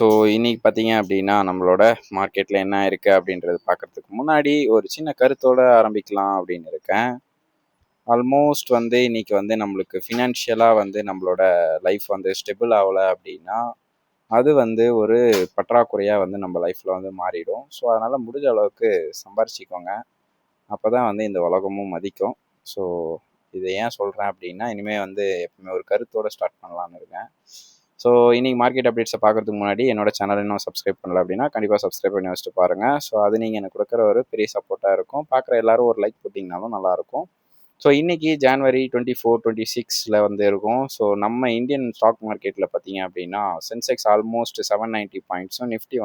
So இன்னைக்கு பார்த்தீங்க அப்படின்னா நம்மளோட மார்க்கெட்டில் என்ன இருக்குது அப்படின்றது பார்க்குறதுக்கு முன்னாடி ஒரு சின்ன கருத்தோடு ஆரம்பிக்கலாம் அப்படின்னு இருக்கேன். ஆல்மோஸ்ட் இன்னைக்கு நம்மளுக்கு ஃபினான்ஷியலாக நம்மளோட லைஃப் ஸ்டெபிள் ஆகலை அப்படின்னா அது ஒரு பற்றாக்குறையாக நம்ம லைஃப்பில் மாறிடும். ஸோ அதனால் முடிஞ்ச அளவுக்கு சம்பாரிச்சிக்கோங்க. அப்போ தான் இந்த உலகமும் மதிக்கும். ஸோ இதை ஏன் சொல்கிறேன் அப்படின்னா இனிமேல் எப்பவுமே ஒரு கருத்தோடு ஸ்டார்ட் பண்ணலான்னு இருக்கேன். ஸோ இன்றைக்கி மார்க்கெட் அப்டேட்ஸை பார்க்குறதுக்கு முன்னாடி என்னோட சேனல் இன்னும் சப்ஸ்கிரைப் பண்ணல அப்படின்னா கண்டிப்பாக சப்ஸ்கிரைப் பண்ணி வச்சுட்டு பாருங்கள். ஸோ அது நீங்கள் எனக்கு கொடுக்குற ஒரு பெரிய சப்போர்ட்டாக இருக்கும். பார்க்குற எல்லோரும் ஒரு லைக் போட்டிங்கனாலும் நல்லாயிருக்கும். ஸோ இன்றைக்கி ஜான்வரி 24, 26 இருக்கும். ஸோ நம்ம இந்தியன் ஸ்டாக் மார்க்கெட்டில் பார்த்தீங்க அப்படின்னா சென்செக்ஸ் ஆல்மோஸ்ட் 790 பாயிண்ட்ஸும், நிஃப்டி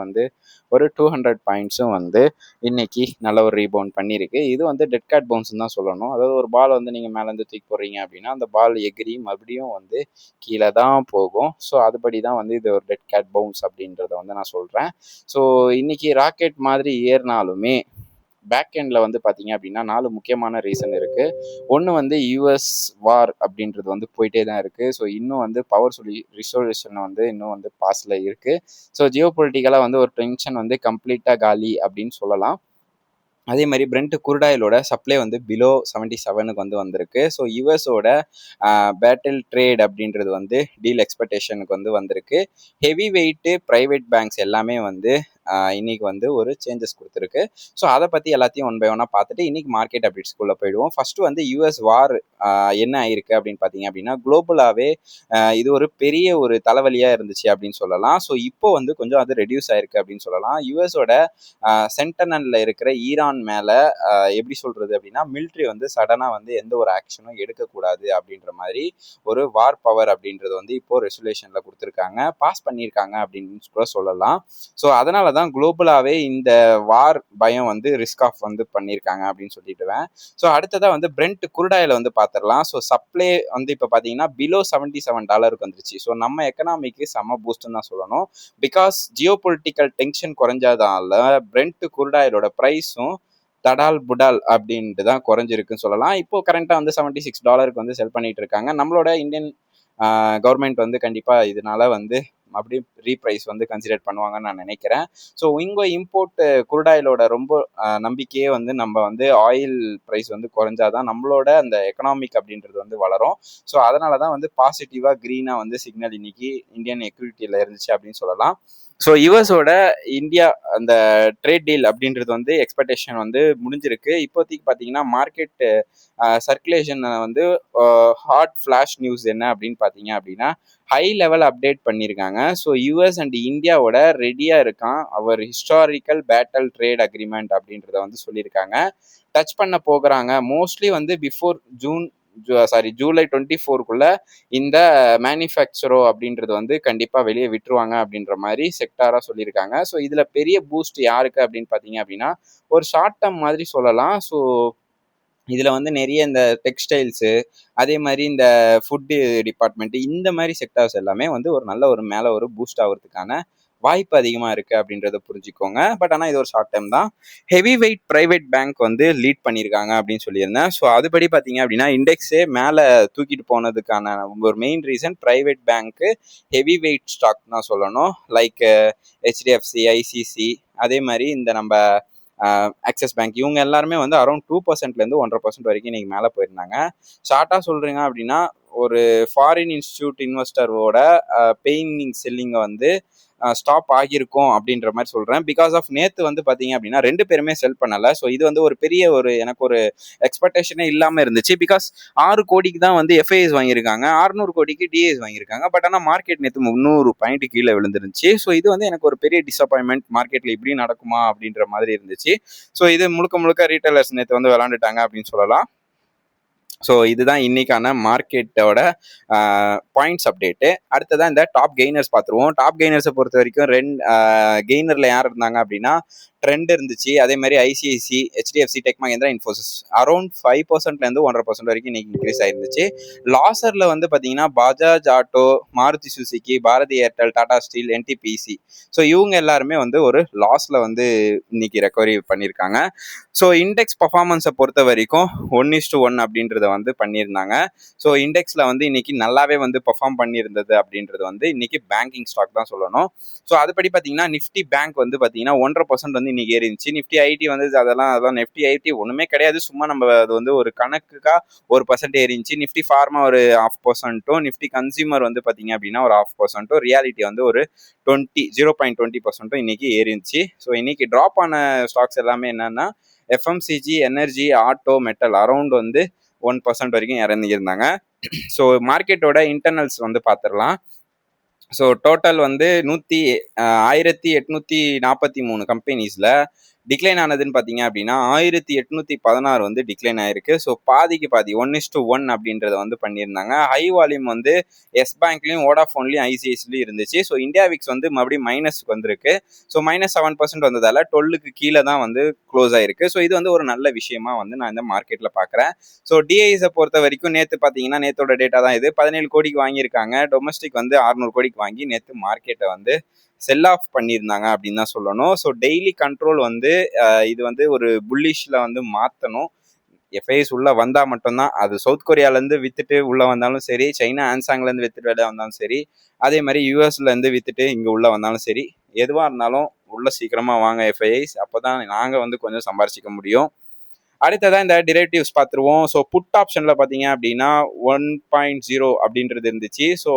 ஒரு 200 பாயிண்ட்ஸும் இன்றைக்கி நல்ல ஒரு ரீபவுண்ட் பண்ணியிருக்கு. இது டெட் கேட் பவுன்ஸ்னு தான் சொல்லணும். அதாவது ஒரு பால் நீங்கள் மேலேருந்து தூக்கி போடுறீங்க அப்படின்னா அந்த பால் எகிரி மறுபடியும் கீழே தான் போகும். ஸோ அதுபடி தான் இது ஒரு டெட் கேட் பவுன்ஸ் அப்படின்றத நான் சொல்கிறேன். ஸோ இன்றைக்கி ராக்கெட் மாதிரி ஏறினாலுமே பேக் எண்டில் பார்த்தீங்க அப்படின்னா 4 முக்கியமான ரீசன் இருக்குது. ஒன்று யூஎஸ் வார் அப்படின்றது போயிட்டே தான் இருக்குது. ஸோ இன்னும் பவர் ரிசோல்யூஷன் இன்னும் பாஸில் இருக்குது. ஸோ ஜியோ பொலிட்டிக்கலாக ஒரு டென்ஷன் கம்ப்ளீட்டாக காலி அப்படின்னு சொல்லலாம். அதே மாதிரி பிரெண்ட் குருடாயிலோட சப்ளை பிலோ 77க்கு வந்திருக்கு. ஸோ யூஎஸோட பேட்டில் ட்ரேட் அப்படின்றது டீல் எக்ஸ்பெக்டேஷனுக்கு வந்திருக்கு. ஹெவி வெயிட்டு ப்ரைவேட் பேங்க்ஸ் எல்லாமே இன்னைக்கு ஒரு சேஞ்சஸ் கொடுத்துருக்கு. ஸோ அதை பற்றி எல்லாத்தையும் ஒன் பை ஒன்னாக பார்த்துட்டு இன்னைக்கு மார்க்கெட் அப்டேட்ஸ்குள்ளே போயிடுவோம். ஃபஸ்ட்டு யூஎஸ் வார் என்ன ஆயிருக்கு அப்படின்னு பார்த்தீங்க அப்படின்னா குளோபலாகவே இது ஒரு பெரிய ஒரு தலைவலியாக இருந்துச்சு அப்படின்னு சொல்லலாம். ஸோ இப்போ கொஞ்சம் அது ரெடியூஸ் ஆயிருக்கு அப்படின்னு சொல்லலாம். யூஎஸோட சென்டனல்ல இருக்கிற ஈரான் மேலே எப்படி சொல்கிறது அப்படின்னா மிலிட்ரி சடனாக எந்த ஒரு ஆக்ஷனும் எடுக்கக்கூடாது அப்படின்ற மாதிரி ஒரு வார் பவர் அப்படின்றது இப்போ ரெசல்யூஷனில் கொடுத்துருக்காங்க, பாஸ் பண்ணியிருக்காங்க அப்படின்னு கூட சொல்லலாம். ஸோ அதனால தான் குளோபலாகவே இந்த வார் பயம் ரிஸ்க் ஆஃப் பண்ணியிருக்காங்க அப்படின்னு சொல்லிட்டுவேன். ஸோ அடுத்ததாக பிரெண்ட் குருடாயில் பார்த்துடலாம். ஸோ சப்ளை இப்போ பார்த்தீங்கன்னா பிலோ $77 வந்துருச்சு. ஸோ நம்ம எக்கனாமிக்கு செம்ம பூஸ்ட்னு தான் சொல்லணும். பிகாஸ் ஜியோ பொலிட்டிக்கல் டென்ஷன் குறைஞ்சதால பிரெண்ட் குருடாயிலோட ப்ரைஸும் தடால் புடால் அப்படின்ட்டு தான் குறைஞ்சிருக்குன்னு சொல்லலாம். இப்போ கரண்ட்டாக $76 செல் பண்ணிட்டு இருக்காங்க. நம்மளோட இந்தியன் கவர்மெண்ட் கண்டிப்பாக இதனால அப்படியே ரீப்ரைஸ் கன்சிடர் பண்ணுவாங்கன்னு நான் நினைக்கிறேன். ஸோ இங்கே இம்போர்ட் குருடாயிலோட ரொம்ப நம்பிக்கையே நம்ம ஆயில் ப்ரைஸ் குறைஞ்சாதான் நம்மளோட அந்த எக்கனாமிக் அப்படின்றது வளரும். ஸோ அதனால தான் பாசிட்டிவாக க்ரீனாக சிக்னல் இன்னைக்கு இந்தியன் எக்விட்டியில் இருந்துச்சு அப்படின்னு சொல்லலாம். ஸோ யுஎஸோட இந்தியா அந்த ட்ரேட் டீல் அப்படின்றது எக்ஸ்பெக்டேஷன் முடிஞ்சிருக்கு. இப்போதைக்கு பார்த்தீங்கன்னா market circulation hot flash news என்ன அப்படின்னு பார்த்தீங்க அப்படின்னா ஹை லெவல் அப்டேட் பண்ணியிருக்காங்க. ஸோ யூஎஸ் அண்ட் இந்தியாவோட ரெடியாக இருக்கான் அவர் ஹிஸ்டாரிக்கல் பேட்டல் ட்ரேட் அக்ரிமெண்ட் அப்படின்றத சொல்லியிருக்காங்க. டச் பண்ண போகிறாங்க. மோஸ்ட்லி பிஃபோர் ஜூலை 24க்குள்ள இந்த மேனுஃபேக்சரோ அப்படின்றது கண்டிப்பாக வெளியே விட்டுருவாங்க அப்படின்ற மாதிரி செக்டாராக சொல்லியிருக்காங்க. ஸோ இதில் பெரிய பூஸ்ட் யாருக்கு அப்படின்னு பார்த்தீங்க அப்படின்னா ஒரு ஷார்ட் டேர்ம் மாதிரி சொல்லலாம். ஸோ இதில் நிறைய இந்த டெக்ஸ்டைல்ஸு அதே மாதிரி இந்த ஃபுட்டு டிபார்ட்மெண்ட்டு இந்த மாதிரி செக்டார்ஸ் எல்லாமே ஒரு நல்ல ஒரு மேலே ஒரு பூஸ்ட் ஆகிறதுக்கான வாய்ப்பு அதிகமாக இருக்குது அப்படின்றத புரிஞ்சுக்கோங்க. பட் ஆனால் இது ஒரு ஷார்ட் டைம் தான். Heavy weight private bank lead பண்ணியிருக்காங்க அப்படின்னு சொல்லியிருந்தேன். ஸோ அதுபடி பார்த்தீங்க அப்படின்னா இண்டெக்ஸே மேலே தூக்கிட்டு போனதுக்கான ஒரு மெயின் ரீசன் ப்ரைவேட் பேங்க்கு ஹெவி வெயிட் ஸ்டாக் தான் சொல்லணும். லைக் ஹெச்டிஎஃப்சி, ஐசிசி, அதே மாதிரி இந்த நம்ம ஆக்சிஸ் பேங்க் இவங்க எல்லாருமே அரௌண்ட் 2%லேருந்து 1.5% வரைக்கும் இன்றைக்கி மேலே போயிருந்தாங்க. ஷார்ட்டாக சொல்கிறீங்க அப்படின்னா ஒரு ஃபாரின் இன்ஸ்டியூட் இன்வெஸ்டரோட பெயினிங் செல்லிங்கை ஸ்டாப் ஆகியிருக்கும் அப்படின்ற மாதிரி சொல்கிறேன். பிகாஸ் ஆஃப் நேற்று பார்த்தீங்க அப்படின்னா 2 பேருமே செல் பண்ணலை. ஸோ இது ஒரு பெரிய எனக்கு ஒரு எக்ஸ்பெக்டேஷனே இல்லாமல் இருந்துச்சு. பிகாஸ் 6 கோடிக்கு தான் எஃப்ஐஎஸ் வாங்கியிருக்காங்க, 600 கோடிக்கு டிஏஎஸ் வாங்கியிருக்காங்க. பட் ஆனால் மார்க்கெட் நேற்று 300 பாயிண்ட் கீழே விழுந்துருந்துச்சு. ஸோ இது எனக்கு ஒரு பெரிய டிசப்பாயின்மெண்ட், மார்க்கெட்டில் இப்படி நடக்குமா அப்படின்ற மாதிரி இருந்துச்சு. ஸோ இது முழுக்க ரீட்டைலர்ஸ் நேற்று விளாண்டுட்டாங்க அப்படின்னு சொல்லலாம். ஸோ இதுதான் இன்னைக்கான மார்க்கெட்டோட பாயிண்ட்ஸ் அப்டேட்டு. அடுத்ததான் இந்த டாப் கெய்னர்ஸ் பார்த்துருவோம். டாப் கெய்னர்ஸை பொறுத்த வரைக்கும் கெய்னரில் யார் இருந்தாங்க அப்படின்னா ட்ரெண்ட் இருந்துச்சு. அதே மாதிரி ICICI, HDFC, Tech Mahindra, Infosys around 5%லேருந்து 1.5% வரைக்கும் இன்னைக்கு இன்க்ரீஸ் ஆயிருந்துச்சு. லாசர்ல வந்து பார்த்தீங்கன்னா Bajaj auto, Maruti Suzuki, Bharti Airtel, Tata steel, NTPC, so இவங்க எல்லாருமே வந்து ஒரு லாஸ்ல வந்து இன்னைக்கு ரெக்கவரி பண்ணியிருக்காங்க. ஸோ இண்டெக்ஸ் பர்ஃபார்மன்ஸை பொறுத்த வரைக்கும் 1:1 அப்படின்றத வந்து பண்ணியிருந்தாங்க. ஸோ இண்டெக்ஸில் வந்து இன்னைக்கு நல்லாவே வந்து பெர்ஃபார்ம் பண்ணியிருந்தது அப்படின்றது வந்து இன்னைக்கு பேங்கிங் ஸ்டாக் தான் சொல்லணும். ஸோ அதுபடி பார்த்தீங்கன்னா நிஃப்டி பேங்க் வந்து பார்த்தீங்கன்னா 1.5% வந்து இன்னைக்கு ஏறிச்சு. நிஃப்டி ஐடி வந்து அதெல்லாம் நிஃப்டி ஐடி ஒன்றுமே கிடையாது, சும்மா நம்ம அது வந்து ஒரு கணக்குக்காக 1% ஏறிச்சு. நிஃப்டி ஃபார்மா ஒரு 0.5%, நிஃப்டி கன்சியூமர் வந்து பார்த்தீங்க அப்படின்னா ஒரு 0.5%, ரியாலிட்டி வந்து ஒரு 0.20% இன்னைக்கு ஏறிச்சு. ஸோ இன்னைக்கு ட்ராப் ஆன ஸ்டாக்ஸ் எல்லாமே என்னன்னா FMCG, energy, auto, metal around வந்து 1% வரைக்கும் இறங்கியிருந்தாங்க. ஸோ மார்க்கெட்டோட இன்டர்னல்ஸ் வந்து பார்த்துடலாம். ஸோ டோட்டல் வந்து 1843 கம்பெனிஸில் டிக்ளைன் ஆனதுன்னு பார்த்தீங்க அப்படின்னா 1816 வந்து டிக்ளைன் ஆயிருக்கு. ஸோ பாதிக்கு பாதி 1:1 அப்படின்றத வந்து பண்ணியிருந்தாங்க. ஹை வால்யூம் வந்து எஸ் பேங்க்லையும், வோடாஃபோன்லையும், ஐசிஐசிலையும் இருந்துச்சு. ஸோ இந்தியா விக்ஸ் வந்து மறுபடியும் மைனஸ்க்கு வந்திருக்கு. ஸோ -7% வந்ததால 12க்கு கீழே தான் வந்து க்ளோஸ் ஆயிருக்கு. ஸோ இது வந்து ஒரு நல்ல விஷயமா வந்து நான் இந்த மார்க்கெட்டில் பார்க்குறேன். ஸோ டிஐஸை பொறுத்த வரைக்கும் நேற்று பார்த்தீங்கன்னா நேற்றோட டேட்டா தான் இது, 17 கோடிக்கு வாங்கியிருக்காங்க. டொமஸ்டிக் வந்து 600 கோடிக்கு வாங்கி நேற்று மார்க்கெட்டை வந்து செல் ஆஃப் பண்ணியிருந்தாங்க அப்படின்னு தான் சொல்லணும். ஸோ டெய்லி கண்ட்ரோல் வந்து இது வந்து ஒரு புல்லிஷில் வந்து மாற்றணும். எஃப்ஐஎஸ் உள்ளே வந்தால் மட்டும்தான், அது சவுத் கொரியாலேருந்து விற்றுட்டு உள்ளே வந்தாலும் சரி, சைனா ஆன்சாங்லேருந்து விற்றுட்டு வெளியே வந்தாலும் சரி, அதே மாதிரி யூஎஸ்லேருந்து விற்றுட்டு இங்கே உள்ளே வந்தாலும் சரி, எதுவாக இருந்தாலும் உள்ளே சீக்கிரமாக வாங்க எஃப்ஐஎஸ், அப்போ தான் நாங்கள் வந்து கொஞ்சம் சம்பாரிச்சிக்க முடியும். அடுத்ததான் இந்த டெரிவேட்டிவ்ஸ் பார்த்துருவோம். ஸோ புட் ஆப்ஷனில் பார்த்தீங்க அப்படின்னா 1.0 அப்படின்றது இருந்துச்சு. ஸோ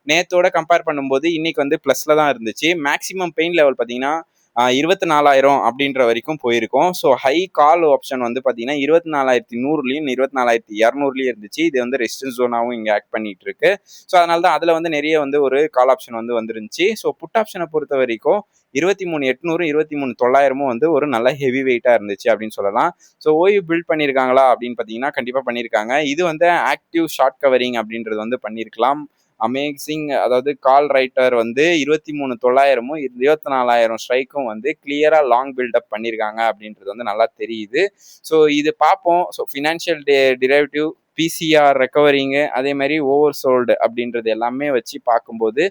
நேற்றோட கம்பேர் பண்ணும்போது இன்னைக்கு வந்து ப்ளஸில் தான் இருந்துச்சு. மேக்ஸிமம் பெயின் லெவல் பார்த்தீங்கன்னா 24,000 அப்படின்ற வரைக்கும் போயிருக்கும். ஸோ ஹை கால் ஆப்ஷன் வந்து பார்த்தீங்கன்னா 24,100லையும் 24,200லையும் இருந்துச்சு. இது வந்து ரெசிஸ்டன்ஸ் ஜோனாகவும் இங்கே ஆக்ட் பண்ணிட்டு இருக்கு. ஸோ அதனால தான் அதில் வந்து நிறைய வந்து ஒரு கால் ஆப்ஷன் வந்து வந்துருந்துச்சு. ஸோ புட் ஆப்ஷனை பொறுத்த வரைக்கும் 23,800, 23,900 வந்து ஒரு நல்ல ஹெவி வெயிட்டாக இருந்துச்சு அப்படின்னு சொல்லலாம். ஸோ ஓய்வு பில்ட் பண்ணியிருக்காங்களா அப்படின்னு பார்த்தீங்கன்னா கண்டிப்பாக பண்ணியிருக்காங்க. இது வந்து ஆக்டிவ் ஷார்ட் கவரிங் அப்படின்றது வந்து பண்ணியிருக்கலாம். அமேசிங், அதாவது கால் ரைட்டர் வந்து 23,900ம் 24,000 ஸ்ட்ரைக்கும் வந்து கிளியரா லாங் பில்டப் பண்ணியிருக்காங்க அப்படின்றது வந்து நல்லா தெரியுது. ஸோ இது பார்ப்போம். ஸோ ஃபினான்ஷியல் டிரைவேட்டிவ், பிசிஆர் ரெக்கவரிங்கு, அதே மாதிரி ஓவர் சோல்டு அப்படின்றது எல்லாமே வச்சு பார்க்கும்போது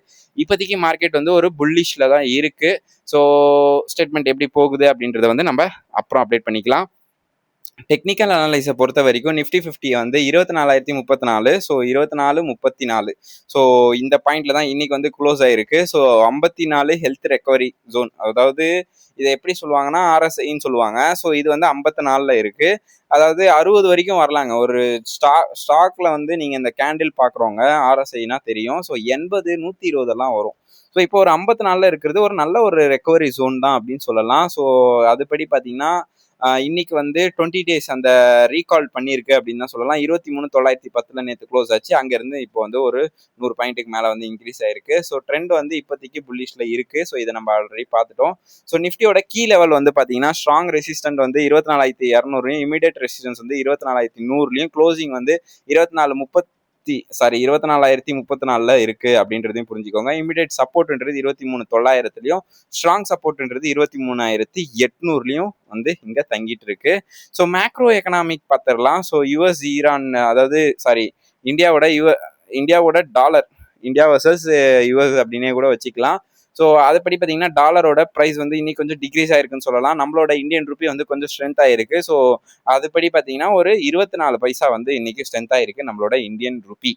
இப்போதைக்கு மார்க்கெட் வந்து ஒரு புல்லிஷில் தான் இருக்கு. ஸோ ஸ்டேட்மெண்ட் எப்படி போகுது அப்படின்றத வந்து நம்ம அப்புறம் அப்டேட் பண்ணிக்கலாம். டெக்னிக்கல் அனலைஸை பொறுத்த வரைக்கும் நிஃப்டி 50 வந்து 24,034, ஸோ 24,34, ஸோ இந்த பாயிண்ட்ல தான் இன்னைக்கு வந்து க்ளோஸ் ஆயிருக்கு. ஸோ 54 ஹெல்த் ரெக்கவரி ஜோன், அதாவது இதை எப்படி சொல்லுவாங்கன்னா ஆர்எஸ்ஐன்னு சொல்லுவாங்க. ஸோ இது வந்து 54ல் இருக்கு. அதாவது 60 வரைக்கும் வரலாங்க. ஒரு ஸ்டாக்ல வந்து நீங்க இந்த கேண்டில் பார்க்குறவங்க ஆர்எஸ்ஐனா தெரியும். ஸோ 80, 120 வரும். ஸோ இப்போ ஒரு 54ல் இருக்கிறது ஒரு நல்ல ஒரு ரெக்கவரி ஜோன் தான் அப்படின்னு சொல்லலாம். ஸோ அதுபடி பார்த்தீங்கன்னா இன்னைக்கு வந்து 20 days அந்த ரீகால் பண்ணியிருக்கு அப்படின்னு தான் சொல்லலாம். 23,910 நேற்று க்ளோஸ் ஆச்சு. அங்கேருந்து இப்போ வந்து ஒரு 100 பாயிண்ட்டுக்கு மேலே வந்து இன்க்ரீஸ் ஆயிருக்கு. ஸோ ட்ரெண்ட் வந்து இப்போதைக்கு புல்லிஷில் இருக்கு. ஸோ இதை நம்ம ஆல்ரெடி பார்த்துட்டோம். ஸோ நிஃப்டியோட கீ லெவல் வந்து பார்த்தீங்கன்னா ஸ்ட்ராங் ரெசிஸ்டன்ட் வந்து 24,200, இமீடியட் ரெசிஸ்டன்ஸ் வந்து 24,100, க்ளோசிங் வந்து 24,034 இருக்கு அப்படின்றதையும் புரிஞ்சுக்கோங்க. இமிடியேட் சப்போர்ட்ன்றது 23,900, ஸ்ட்ராங் சப்போர்ட்ன்றது 23,800 வந்து இங்க தங்கிட்டு இருக்கு. ஸோ மேக்ரோ எக்கனாமிக் பார்த்துடலாம். ஸோ யுஎஸ் ஈரான், அதாவது இந்தியாவோட டாலர், இந்தியா வர்சஸ் யுஎஸ் அப்படின்னே கூட வச்சுக்கலாம். ஸோ அதைப்படி பார்த்தீங்கன்னா டாலரோட ப்ரைஸ் வந்து இன்னைக்கு கொஞ்சம் டிக்ரீஸ் ஆயிருக்குன்னு சொல்லலாம். நம்மளோட இந்தியன் ரூபி வந்து கொஞ்சம் ஸ்ட்ரென்த் ஆயிருக்கு. ஸோ அதுபடி பார்த்தீங்கன்னா ஒரு 24 பைசா வந்து இன்னைக்கு ஸ்ட்ரென்த் ஆயிருக்கு நம்மளோட இந்தியன் ரூபி.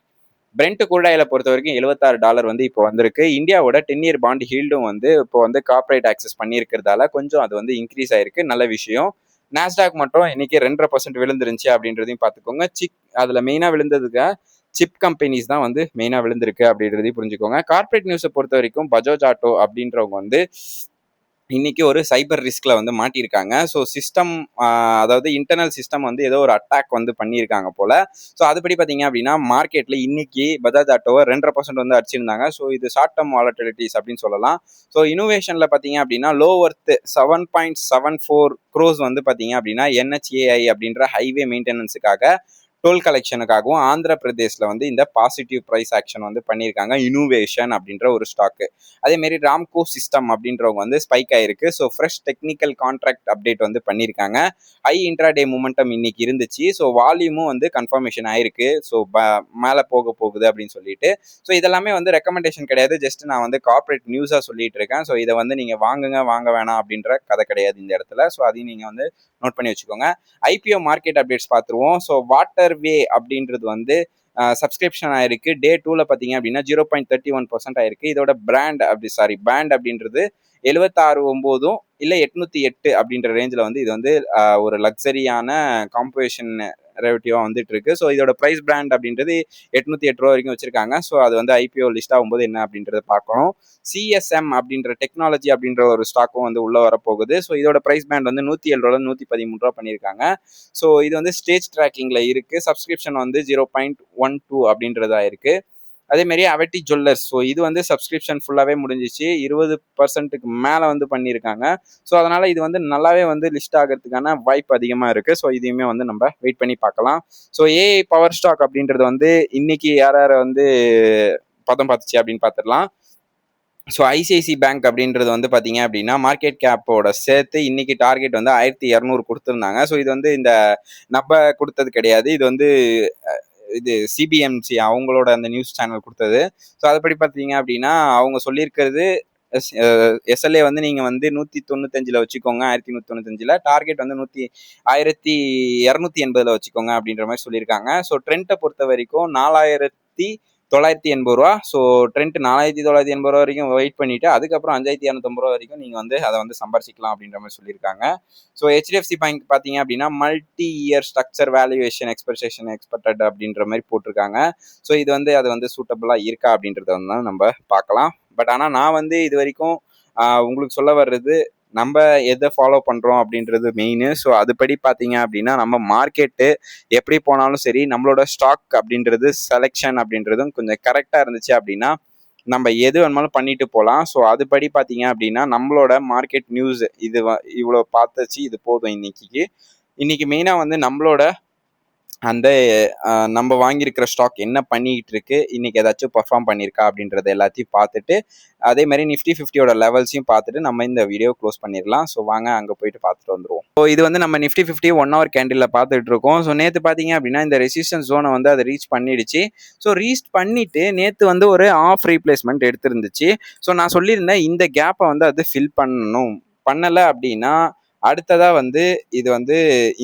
பிரெண்ட் கூடாயில பொறுத்த வரைக்கும் $76 வந்து இப்போ வந்திருக்கு. இந்தியாவோட 10 year பாண்ட் ஹீல்டும் வந்து இப்போ வந்து கார்பரேட் ஆக்சஸ் பண்ணியிருக்கிறதால கொஞ்சம் அது வந்து இன்க்ரீஸ் ஆயிருக்கு, நல்ல விஷயம். நாஸ்டாக் மட்டும் இன்னைக்கு 2.5% விழுந்துருந்துச்சு அப்படின்றதையும் பார்த்துக்கோங்க. அதில் மெயினாக விழுந்ததுக்கு சிப் கம்பெனிஸ் தான் வந்து மெயினாக விழுந்திருக்கு அப்படின்றதையும் புரிஞ்சுக்கோங்க. கார்பரேட் நியூஸை பொறுத்த வரைக்கும் பஜாஜ் ஆட்டோ அப்படின்றவங்க வந்து இன்னைக்கு ஒரு சைபர் ரிஸ்க்ல வந்து மாட்டியிருக்காங்க. ஸோ சிஸ்டம், அதாவது இன்டர்னல் சிஸ்டம் வந்து ஏதோ ஒரு அட்டாக் வந்து பண்ணியிருக்காங்க போல. ஸோ அதுபடி பார்த்தீங்க அப்படின்னா மார்க்கெட்ல இன்னைக்கு பஜாஜ் ஆட்டோவை 2.5% வந்து அடிச்சிருந்தாங்க. ஸோ இது ஷார்ட் டேர்ம் வாலட்டிலிட்டிஸ் அப்படின்னு சொல்லலாம். ஸோ இனோவேஷன்ல பார்த்தீங்க அப்படின்னா லோ ஒர்த் 7.74 crores வந்து பார்த்தீங்க அப்படின்னா NHAI அப்படின்ற ஹைவே மெயின்டெனன்ஸுக்காக டோல் கலெக்ஷனுக்காகவும் ஆந்திர பிரதேஷ்ல வந்து இந்த பாசிட்டிவ் ப்ரைஸ் ஆக்ஷன் வந்து பண்ணியிருக்காங்க. இனோவேஷன் அப்படின்ற ஒரு ஸ்டாக்கு. அதேமாரி ராம்கோ சிஸ்டம் அப்படின்றவங்க வந்து ஸ்பைக் ஆயிருக்கு. So fresh technical contract update வந்து பண்ணியிருக்காங்க. ஹை இன்ட்ராடே மூமெண்டம் இன்னைக்கு இருந்துச்சு. ஸோ வால்யூமும் வந்து கன்ஃபர்மேஷன் ஆயிருக்கு. ஸோ மேலே போக போகுது அப்படின்னு சொல்லிட்டு. ஸோ இதெல்லாமே வந்து ரெக்கமெண்டேஷன் கிடையாது. ஜஸ்ட் நான் வந்து கார்பரேட் நியூஸாக சொல்லிட்டு இருக்கேன். ஸோ இதை வந்து நீங்கள் வாங்குங்க வாங்க வேணாம் அப்படின்ற கதை கிடையாது இந்த இடத்துல. ஸோ அதையும் நீங்கள் வந்து நோட் பண்ணி வச்சுக்கோங்க. ஐபிஓ மார்க்கெட் அப்டேட்ஸ் பார்த்துருவோம். ஸோ வாட்டர்வே அப்படின்றது வந்து சப்ஸ்கிரிப்ஷன் ஆயிருக்கு. டே 2ல பார்த்தீங்க அப்படின்னா 0.31% ஆயிருக்கு. இதோட பேண்ட் அப்படின்றது 76.9 இல்லை 808 அப்படின்ற ரேஞ்சில் வந்து இது வந்து ஒரு லக்ஸரியான காம்போசிஷன் ரெவட்டிவாக வந்துட்டு இருக்கு. ஸோ இதோட ப்ரைஸ் பிராண்ட் அப்படின்றது 808 ரூபா வரைக்கும் வச்சிருக்காங்க. ஸோ அது வந்து ஐபிஓ லிஸ்ட் ஆகும்போது என்ன அப்படின்றத பார்க்கணும். சிஎஸ்எம் அப்படின்ற டெக்னாலஜி அப்படின்ற ஒரு ஸ்டாக்கும் வந்து உள்ள வரப்போகுது. ஸோ இதோட ப்ரைஸ் பேண்ட் வந்து 107 ரூபா 113 ரூபா பண்ணியிருக்காங்க. ஸோ இது வந்து ஸ்டேஜ் ட்ராக்கிங்ல இருக்கு. சப்ஸ்கிரிப்ஷன் வந்து 0.12 அப்படின்றதா இருக்கு. அதேமாரி அவட்டி ஜுவல்லர்ஸ். ஸோ இது வந்து சப்ஸ்கிரிப்ஷன் ஃபுல்லாகவே முடிஞ்சிச்சு. 20%க்கு மேலே வந்து பண்ணியிருக்காங்க. ஸோ அதனால் இது வந்து நல்லாவே வந்து லிஸ்ட் ஆகிறதுக்கான வாய்ப்பு அதிகமாக இருக்குது. ஸோ இதையுமே வந்து நம்ம வெயிட் பண்ணி பார்க்கலாம். ஸோ ஏஐ பவர் ஸ்டாக் அப்படின்றது வந்து இன்னைக்கு யார் வந்து பதம் பார்த்துச்சு அப்படின்னு பார்த்துடலாம். ஸோ ஐசிஐசி பேங்க் அப்படின்றது வந்து பார்த்தீங்க அப்படின்னா மார்க்கெட் கேப்போட சேர்த்து இன்னைக்கு டார்கெட் வந்து 1200 கொடுத்துருந்தாங்க. ஸோ இது வந்து இந்த நம்ம கொடுத்தது கிடையாது. இது வந்து இது சிபிஎம்சி அவங்களோட அந்த நியூஸ் சேனல் கொடுத்தது. ஸோ அதுபடி பார்த்தீங்க அப்படின்னா அவங்க சொல்லியிருக்கிறது எஸ்எல்ஏ வந்து நீங்கள் வந்து 195 வச்சுக்கோங்க. 1195 டார்கெட் வந்து 1280 வச்சுக்கோங்க அப்படின்ற மாதிரி சொல்லியிருக்காங்க. ஸோ ட்ரெண்டை பொறுத்த வரைக்கும் 4980 ரூபா. ஸோ ட்ரெண்ட் 4980 ரூபா வரைக்கும் வெயிட் பண்ணிட்டு அதுக்கப்புறம் 5250 ரூபா வரைக்கும் நீங்கள் வந்து அதை வந்து சம்பாரிச்சிக்கலாம் அப்படின்ற மாதிரி சொல்லியிருக்காங்க. ஸோ ஹெச்டிஎஃப்சி பேங்க் பார்த்தீங்க அப்படின்னா multi year structure valuation expected அப்படின்ற மாதிரி போட்டிருக்காங்க. ஸோ இது வந்து அது வந்து சூட்டபிளாக இருக்கா அப்படின்றத வந்து நம்ம பார்க்கலாம். பட் ஆனால் நான் வந்து இது வரைக்கும் உங்களுக்கு சொல்ல வர்றது நம்ம எதை ஃபாலோ பண்ணுறோம் அப்படின்றது மெயின். ஸோ அதுபடி பார்த்தீங்க அப்படின்னா நம்ம மார்க்கெட்டு எப்படி போனாலும் சரி நம்மளோட ஸ்டாக் அப்படின்றது செலெக்ஷன் அப்படின்றதும் கொஞ்சம் கரெக்டாக இருந்துச்சு அப்படின்னா நம்ம எது வேணுமாலும் பண்ணிட்டு போகலாம். ஸோ அதுபடி பார்த்தீங்க அப்படின்னா நம்மளோட மார்க்கெட் நியூஸ் இது இவ்வளோ பார்த்துச்சு, இது போதும் இன்னைக்கு மெயினாக வந்து நம்மளோட அந்த நம்ம வாங்கியிருக்கிற ஸ்டாக் என்ன பண்ணிக்கிட்டு இருக்கு, இன்னைக்கு ஏதாச்சும் பர்ஃபார்ம் பண்ணியிருக்கா அப்படின்றத எல்லாத்தையும் பார்த்துட்டு அதே மாதிரி நிஃப்டி 50யோட லெவல்ஸையும் பார்த்துட்டு நம்ம இந்த வீடியோ க்ளோஸ் பண்ணிடலாம். ஸோ வாங்க அங்கே போயிட்டு பார்த்துட்டு வந்துடுவோம். ஸோ இது வந்து நம்ம நிஃப்டி 50 1 ஹவர் கேண்டில் பார்த்துட்டு இருக்கோம். ஸோ நேற்று பார்த்தீங்க அப்படின்னா இந்த ரெசிஸ்டன்ஸ் ஜோனை வந்து அதை ரீச் பண்ணிடுச்சு. ஸோ ரீச் பண்ணிட்டு நேற்று வந்து ஒரு ஆஃப் ரீப்ளேஸ்மெண்ட் எடுத்திருந்துச்சு. ஸோ நான் சொல்லியிருந்தேன் இந்த கேப்பை வந்து அது ஃபில் பண்ணலை அப்படின்னா அடுத்ததா வந்து இது வந்து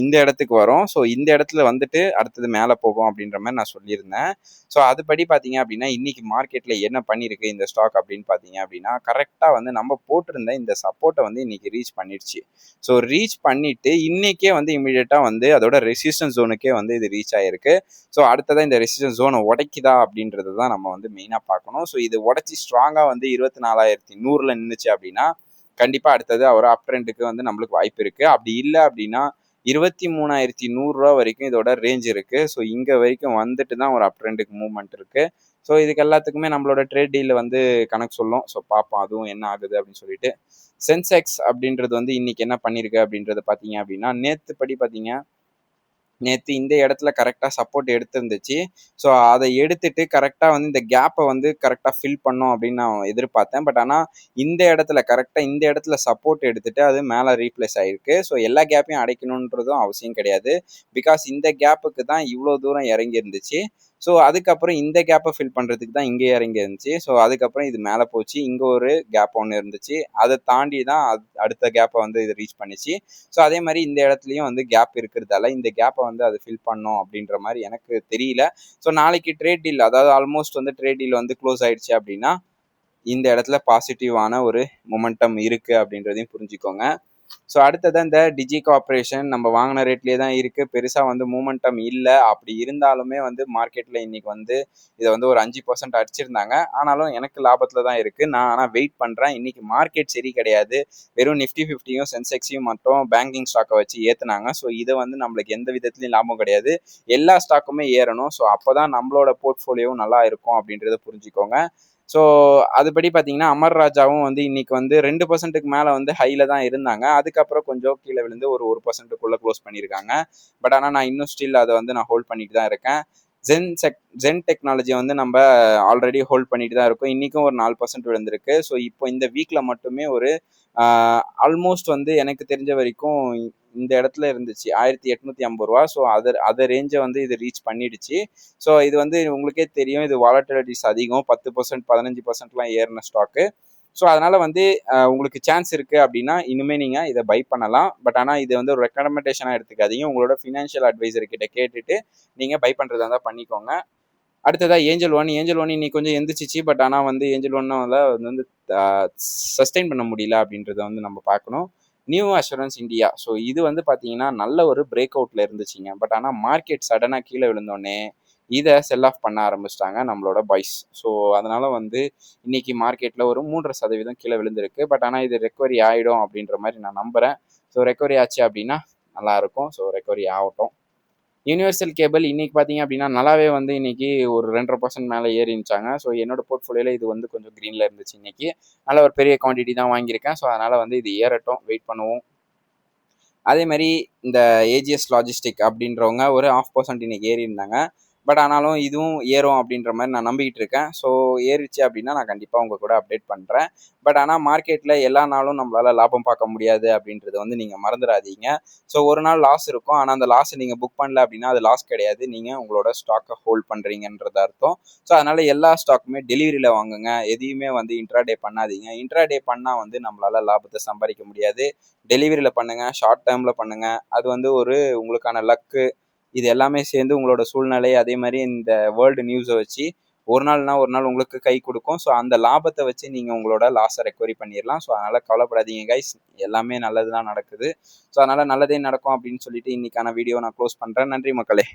இந்த இடத்துக்கு வரும். ஸோ இந்த இடத்துல வந்துட்டு அடுத்தது மேலே போகும் அப்படின்ற மாதிரி நான் சொல்லியிருந்தேன். ஸோ அதுபடி பார்த்தீங்க அப்படின்னா இன்னைக்கு மார்க்கெட்டில் என்ன பண்ணியிருக்கு இந்த ஸ்டாக் அப்படின்னு பார்த்தீங்க அப்படின்னா கரெக்டாக வந்து நம்ம போட்டிருந்த இந்த சப்போர்ட்டை வந்து இன்னைக்கு ரீச் பண்ணிடுச்சு. ஸோ ரீச் பண்ணிட்டு இன்னைக்கே வந்து இமீடியட்டாக வந்து அதோட ரெசிஸ்டன்ஸ் ஜோனுக்கே வந்து இது ரீச் ஆகிருக்கு. ஸோ அடுத்ததான் இந்த ரெசிஸ்டன்ஸ் ஜோனை உடைக்குதா அப்படின்றது தான் நம்ம வந்து மெயினாக பார்க்கணும். ஸோ இது உடச்சி ஸ்ட்ராங்காக வந்து 24,100 நின்றுச்சு அப்படின்னா கண்டிப்பாக அடுத்தது ஒரு அப் ட்ரெண்டுக்கு வந்து நம்மளுக்கு வாய்ப்பு இருக்குது. அப்படி இல்லை அப்படின்னா 23,100 வரைக்கும் இதோட ரேஞ்ச் இருக்குது. ஸோ இங்கே வரைக்கும் வந்துட்டு தான் ஒரு அப் ட்ரெண்டுக்கு மூவ்மெண்ட் இருக்குது. ஸோ இதுக்கு எல்லாத்துக்குமே நம்மளோட ட்ரேட் டீல் வந்து கணக்கு சொல்லும். ஸோ பார்ப்போம் அதுவும் என்ன ஆகுது அப்படின்னு சொல்லிட்டு. சென்செக்ஸ் அப்படின்றது வந்து இன்னைக்கு என்ன பண்ணியிருக்கு அப்படின்றத பார்த்தீங்க அப்படின்னா நேற்று படி பார்த்தீங்க நேற்று இந்த இடத்துல கரெக்டாக சப்போர்ட் எடுத்திருந்துச்சு. ஸோ அதை எடுத்துட்டு கரெக்டாக வந்து இந்த கேப்பை வந்து கரெக்டாக ஃபில் பண்ணோம் அப்படின்னு நான் எதிர்பார்த்தேன். பட் ஆனால் கரெக்டாக இந்த இடத்துல சப்போர்ட் எடுத்துட்டு அது மேலே ரீப்ளேஸ் ஆகிருக்கு. ஸோ எல்லா கேப்பையும் அடைக்கணுன்றதும் அவசியம் கிடையாது. பிகாஸ் இந்த கேப்புக்கு தான் இவ்வளோ தூரம் இறங்கி இருந்துச்சு. ஸோ அதுக்கப்புறம் இந்த கேப்பை ஃபில் பண்ணுறதுக்கு தான் இங்கே இறங்கி இருந்துச்சு. ஸோ அதுக்கப்புறம் இது மேலே போச்சு. இங்கே ஒரு கேப் ஒன்று இருந்துச்சு. அதை தாண்டி தான் அடுத்த கேப்பை வந்து இது ரீச் பண்ணிச்சு. ஸோ அதே மாதிரி இந்த இடத்துலையும் வந்து கேப் இருக்கிறதால இந்த கேப்பை வந்து அது ஃபில் பண்ணோம் அப்படின்ற மாதிரி எனக்கு தெரியல. ஸோ நாளைக்கு ட்ரேட் டீல் அதாவது ஆல்மோஸ்ட் வந்து ட்ரேட் டீல் வந்து க்ளோஸ் ஆயிடுச்சு அப்படின்னா இந்த இடத்துல பாசிட்டிவான ஒரு மொமெண்டம் இருக்குது அப்படின்றதையும் புரிஞ்சுக்கோங்க. ஸோ அடுத்தது இந்த டிஜி கார்பரேஷன் நம்ம வாங்கின ரேட்லேயே தான் இருக்குது. பெருசாக வந்து மூமெண்டம் இல்லை. அப்படி இருந்தாலுமே வந்து மார்க்கெட்டில் இன்றைக்கி வந்து இதை வந்து ஒரு 5% அடிச்சிருந்தாங்க. ஆனாலும் எனக்கு லாபத்தில் தான் இருக்குது. நான் ஆனால் வெயிட் பண்ணுறேன். இன்றைக்கி மார்க்கெட் சரி கிடையாது. வெறும் நிஃப்டி 50யும் சென்செக்ஸையும் மட்டும் பேங்கிங் ஸ்டாக்கை வச்சு ஏற்றுனாங்க. ஸோ இதை வந்து நம்மளுக்கு எந்த விதத்துலையும் லாபம் கிடையாது. எல்லா ஸ்டாக்குமே ஏறணும். ஸோ அப்போ தான் நம்மளோட போர்ட்ஃபோலியோவும் நல்லா இருக்கும் அப்படின்றத புரிஞ்சுக்கோங்க. ஸோ அதுபடி பார்த்தீங்கன்னா அமர் ராஜாவும் வந்து இன்னைக்கு வந்து 2%க்கு மேலே வந்து ஹையில் தான் இருந்தாங்க. அதுக்கப்புறம் கொஞ்சம் கீழே விழுந்து ஒரு 1%க்குள்ளே க்ளோஸ் பண்ணியிருக்காங்க. பட் ஆனால் நான் இன்னும் ஸ்டில் அதை வந்து நான் ஹோல்ட் பண்ணிட்டு தான் இருக்கேன். ஜென் டெக்னாலஜி வந்து நம்ம ஆல்ரெடி ஹோல்ட் பண்ணிட்டு தான் இருக்கோம். இன்றைக்கும் ஒரு 4% விழுந்திருக்கு. ஸோ இப்போ இந்த வீக்கில் மட்டுமே ஒரு ஆல்மோஸ்ட் வந்து எனக்கு தெரிஞ்ச வரைக்கும் இந்த இடத்துல இருந்துச்சு 1850 ரூபா. ஸோ அதை ரேஞ்சை வந்து இது ரீச் பண்ணிடுச்சு. ஸோ இது வந்து உங்களுக்கே தெரியும், இது வாலட்டிலிட்டிஸ் அதிகம், 10% 15%லாம் ஏறின ஸ்டாக்கு. ஸோ அதனால வந்து உங்களுக்கு சான்ஸ் இருக்கு அப்படின்னா இனிமேல் நீங்கள் இதை பை பண்ணலாம். பட் ஆனால் இது வந்து ஒரு ரெக்கமெண்டேஷனாக எடுத்துக்காதீங்க. உங்களோட ஃபினான்ஷியல் அட்வைசர் கிட்ட கேட்டுட்டு நீங்கள் பை பண்ணுறதா இருந்தால் பண்ணிக்கோங்க. அடுத்ததா ஏஞ்சல் ஒன் இன்னைக்கு கொஞ்சம் எந்திரிச்சிச்சு. பட் ஆனால் வந்து ஏஞ்சல் ஒன்னால வந்து சஸ்டெயின் பண்ண முடியல அப்படின்றத வந்து நம்ம பார்க்கணும். நியூ அஷூரன்ஸ் இந்தியா, ஸோ இது வந்து பார்த்தீங்கன்னா நல்ல ஒரு பிரேக் அவுட்ல இருந்துச்சுங்க. பட் ஆனால் மார்க்கெட் சடனாக கீழே விழுந்தோடனே இதை செல் ஆஃப் பண்ண ஆரம்பிச்சிட்டாங்க நம்மளோட பாய்ஸ். ஸோ அதனால வந்து இன்னைக்கு மார்க்கெட்டில் ஒரு 3% கீழே விழுந்திருக்கு. பட் ஆனால் இது ரெக்கவரி ஆகிடும் அப்படின்ற மாதிரி நான் நம்புகிறேன். ஸோ ரெக்கவரி ஆச்சு அப்படின்னா நல்லாயிருக்கும். ஸோ ரெக்கவரி ஆகட்டும். யூனிவர்சல் கேபிள் இன்னைக்கு பார்த்தீங்க அப்படின்னா நல்லாவே வந்து இன்னைக்கு ஒரு 2.5% மேலே ஏறிச்சாங்க. ஸோ என்னோட போர்ட்ஃபோலியோவில் இது வந்து கொஞ்சம் க்ரீனில் இருந்துச்சு இன்னைக்கு. நல்ல ஒரு பெரிய குவான்டிட்டி தான் வாங்கியிருக்கேன். ஸோ அதனால் வந்து இது ஏறட்டும், வெயிட் பண்ணுவோம். அதே மாதிரி இந்த ஏஜிஎஸ் லாஜிஸ்டிக் அப்படின்றவங்க ஒரு 0.5% இன்னைக்கு ஏறி இருந்தாங்க. பட் ஆனாலும் இதுவும் ஏறும் அப்படின்ற மாதிரி நான் நம்பிக்கிட்டு இருக்கேன். ஸோ ஏறிச்சு அப்படின்னா நான் கண்டிப்பாக உங்கள் கூட அப்டேட் பண்ணுறேன். பட் ஆனால் மார்க்கெட்டில் எல்லா நாளும் நம்மளால் லாபம் பார்க்க முடியாது அப்படின்றத வந்து நீங்கள் மறந்துடாதீங்க. ஸோ ஒரு நாள் லாஸ் இருக்கும். ஆனால் அந்த லாஸை நீங்கள் புக் பண்ணல அப்படின்னா அது லாஸ் கிடையாது. நீங்கள் உங்களோட ஸ்டாக்கை ஹோல்ட் பண்ணுறீங்கன்றது அர்த்தம். ஸோ அதனால் எல்லா ஸ்டாக்குமே டெலிவரியில் வாங்குங்க. எதையுமே வந்து இன்ட்ராடே பண்ணாதீங்க. இன்ட்ராடே பண்ணால் வந்து நம்மளால் லாபத்தை சம்பாதிக்க முடியாது. டெலிவரியில் பண்ணுங்கள், ஷார்ட் டேர்மில் பண்ணுங்கள். அது வந்து ஒரு உங்களுக்கான லக்கு, இது எல்லாமே சேர்ந்து உங்களோட சூழ்நிலை, அதே மாதிரி இந்த வேர்ல்டு நியூஸை வச்சு ஒரு நாள் உங்களுக்கு கை கொடுக்கும். ஸோ அந்த லாபத்தை வச்சு நீங்கள் உங்களோட லாஸை ரெக்கவரி பண்ணிடலாம். ஸோ அதனால் கவலைப்படாதீங்க கைஸ், எல்லாமே நல்லது தான் நடக்குது. ஸோ அதனால் நல்லதே நடக்கும் அப்படின்னு சொல்லிட்டு இன்னைக்கான வீடியோ நான் க்ளோஸ் பண்ணுறேன். நன்றி மக்களே.